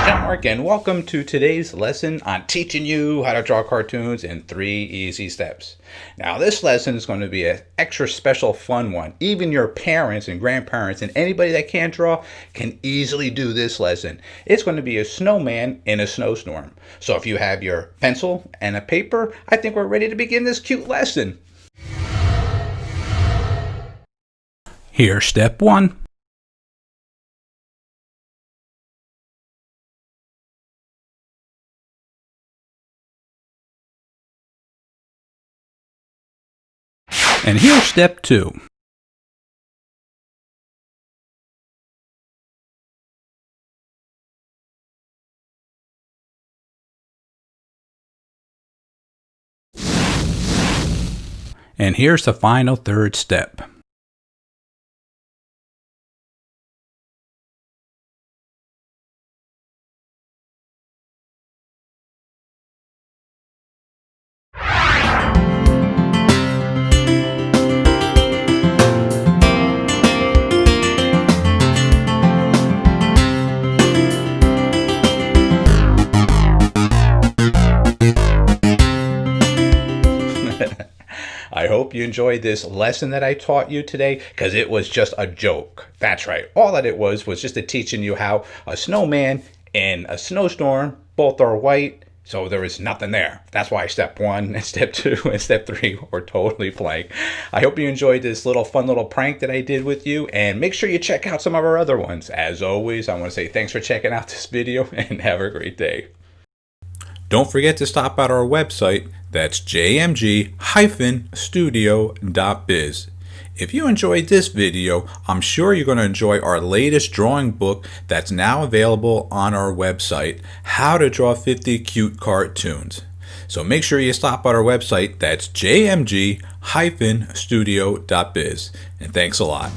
John-Marc, and welcome to today's lesson on teaching you how to draw cartoons in 3 easy steps. Now this lesson is going to be an extra special fun one. Even your parents and grandparents and anybody that can't draw can easily do this lesson. It's going to be a snowman in a snowstorm. So if you have your pencil and a paper, I think we're ready to begin this cute lesson. Here's step 1. And here's step 2. And here's the final third step. I hope you enjoyed this lesson that I taught you today, because it was just a joke. That's right. All that it was just a teaching you how a snowman and a snowstorm both are white, so there is nothing there. That's why step 1 and step 2 and step 3 were totally blank. I hope you enjoyed this fun little prank that I did with you, and make sure you check out some of our other ones. As always, I want to say thanks for checking out this video, and have a great day. Don't forget to stop at our website. That's jmg-studio.biz. If you enjoyed this video, I'm sure you're going to enjoy our latest drawing book that's now available on our website, How to Draw 50 Cute Cartoons. So make sure you stop at our website. That's jmg-studio.biz. And thanks a lot.